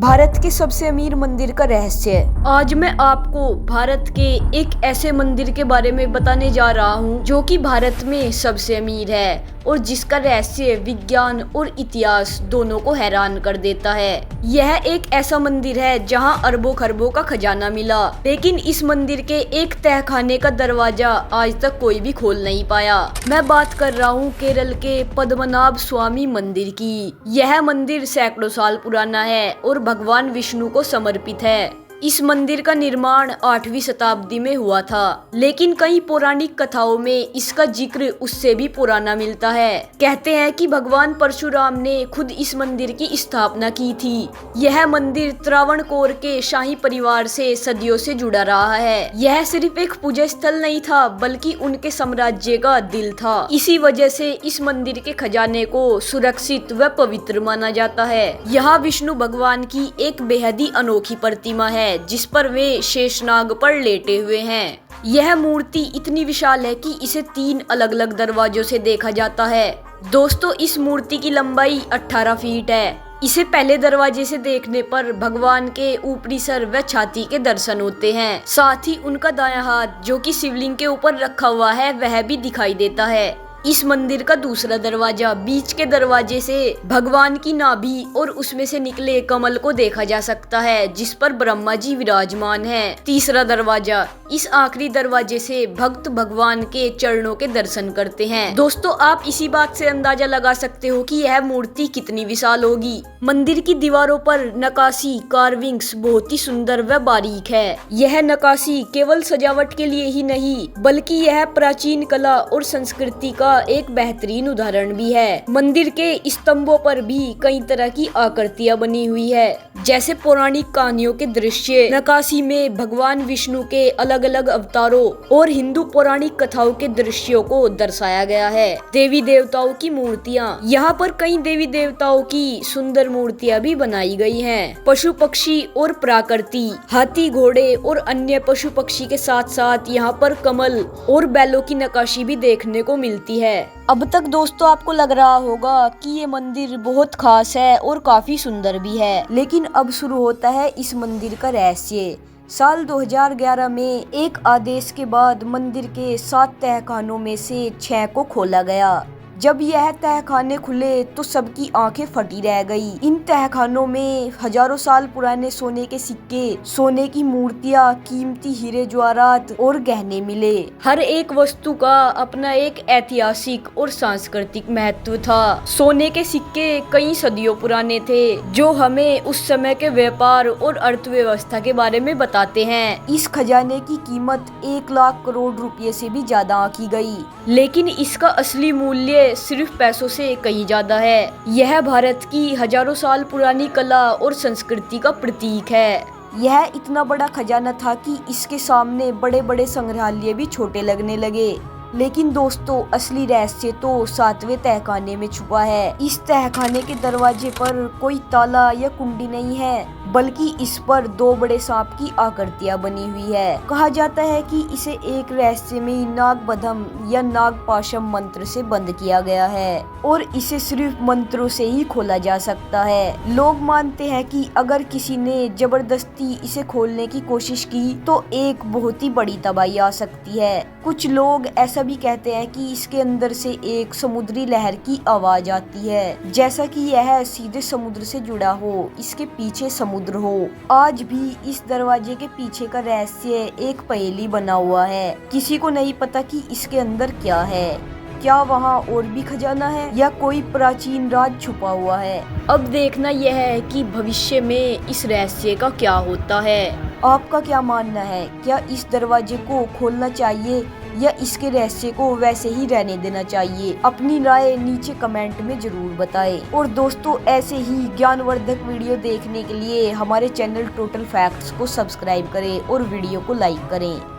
भारत के सबसे अमीर मंदिर का रहस्य। आज मैं आपको भारत के एक ऐसे मंदिर के बारे में बताने जा रहा हूँ जो कि भारत में सबसे अमीर है और जिसका रहस्य विज्ञान और इतिहास दोनों को हैरान कर देता है। यह एक ऐसा मंदिर है जहाँ अरबों खरबों का खजाना मिला, लेकिन इस मंदिर के एक तहखाने का दरवाजा आज तक कोई भी खोल नहीं पाया। मैं बात कर रहा हूँ केरल के पद्मनाभ स्वामी मंदिर की। यह मंदिर सैकड़ों साल पुराना है और भगवान विष्णु को समर्पित है। इस मंदिर का निर्माण 8वीं शताब्दी में हुआ था, लेकिन कई पौराणिक कथाओं में इसका जिक्र उससे भी पुराना मिलता है। कहते हैं कि भगवान परशुराम ने खुद इस मंदिर की स्थापना की थी। यह मंदिर त्रावणकोर के शाही परिवार से सदियों से जुड़ा रहा है। यह सिर्फ एक पूजा स्थल नहीं था, बल्कि उनके साम्राज्य का दिल था। इसी वजह से इस मंदिर के खजाने को सुरक्षित व पवित्र माना जाता है। यहाँ विष्णु भगवान की एक बेहद ही अनोखी प्रतिमा है जिस पर वे शेषनाग पर लेटे हुए हैं। यह मूर्ति इतनी विशाल है कि इसे 3 अलग अलग दरवाजों से देखा जाता है। दोस्तों, इस मूर्ति की लंबाई 18 फीट है। इसे पहले दरवाजे से देखने पर भगवान के ऊपरी सर व छाती के दर्शन होते हैं। साथ ही उनका दायां हाथ जो कि शिवलिंग के ऊपर रखा हुआ है वह भी दिखाई देता है। इस मंदिर का दूसरा दरवाजा बीच के दरवाजे से भगवान की नाभि और उसमें से निकले कमल को देखा जा सकता है जिस पर ब्रह्मा जी विराजमान हैं। तीसरा दरवाजा, इस आखिरी दरवाजे से भक्त भगवान के चरणों के दर्शन करते हैं। दोस्तों, आप इसी बात से अंदाजा लगा सकते हो कि यह मूर्ति कितनी विशाल होगी। मंदिर की दीवारों पर नक्काशी कार्विंग्स बहुत ही सुंदर व बारीक है। यह नक्काशी केवल सजावट के लिए ही नहीं, बल्कि यह प्राचीन कला और संस्कृति का एक बेहतरीन उदाहरण भी है। मंदिर के स्तंभों पर भी कई तरह की आकृतियां बनी हुई है, जैसे पौराणिक कहानियों के दृश्य। नक्काशी में भगवान विष्णु के अलग अलग अवतारों और हिंदू पौराणिक कथाओं के दृश्यों को दर्शाया गया है। देवी देवताओं की मूर्तियां, यहाँ पर कई देवी देवताओं की सुंदर मूर्तियां भी बनाई गई हैं। पशु पक्षी और प्रकृति, हाथी घोड़े और अन्य पशु पक्षी के साथ साथ यहाँ पर कमल और बैलों की नक्काशी भी देखने को मिलती है। अब तक दोस्तों आपको लग रहा होगा कि ये मंदिर बहुत खास है और काफी सुंदर भी है, लेकिन अब शुरू होता है इस मंदिर का रहस्य। साल 2011 में एक आदेश के बाद मंदिर के 7 तहखानों में से 6 को खोला गया। जब यह तहखाने खुले तो सबकी आंखें फटी रह गई। इन तहखानों में हजारों साल पुराने सोने के सिक्के, सोने की मूर्तियां, कीमती हीरे जवाहरात और गहने मिले। हर एक वस्तु का अपना एक ऐतिहासिक और सांस्कृतिक महत्व था। सोने के सिक्के कई सदियों पुराने थे जो हमें उस समय के व्यापार और अर्थव्यवस्था के बारे में बताते हैं। इस खजाने की कीमत 1 लाख करोड़ रुपए से भी ज्यादा आंकी गई, लेकिन इसका असली मूल्य सिर्फ पैसों से कहीं ज्यादा है। यह भारत की हजारों साल पुरानी कला और संस्कृति का प्रतीक है। यह इतना बड़ा खजाना था कि इसके सामने बड़े बड़े संग्रहालय भी छोटे लगने लगे। लेकिन दोस्तों, असली रहस्य तो 7वें तहखाने में छुपा है। इस तहखाने के दरवाजे पर कोई ताला या कुंडी नहीं है, बल्कि इस पर 2 बड़े सांप की आकृतियां बनी हुई है। कहा जाता है कि इसे एक रहस्यमयी नागबधम या नागपाशम मंत्र से बंद किया गया है और इसे सिर्फ मंत्रों से ही खोला जा सकता है। लोग मानते हैं कि अगर किसी ने जबरदस्ती इसे खोलने की कोशिश की तो एक बहुत ही बड़ी तबाही आ सकती है। कुछ लोग ऐसा भी कहते हैं कि इसके अंदर से एक समुद्री लहर की आवाज आती है, जैसा कि यह सीधे समुद्र से जुड़ा हो, इसके पीछे समुद्र हो। आज भी इस दरवाजे के पीछे का रहस्य एक पहेली बना हुआ है। किसी को नहीं पता कि इसके अंदर क्या है। क्या वहाँ और भी खजाना है या कोई प्राचीन राज छुपा हुआ है? अब देखना यह है कि भविष्य में इस रहस्य का क्या होता है। आपका क्या मानना है? क्या इस दरवाजे को खोलना चाहिए या इसके रहस्य को वैसे ही रहने देना चाहिए? अपनी राय नीचे कमेंट में जरूर बताएं। और दोस्तों, ऐसे ही ज्ञानवर्धक वीडियो देखने के लिए हमारे चैनल टोटल फैक्ट्स को सब्सक्राइब करें और वीडियो को लाइक करें।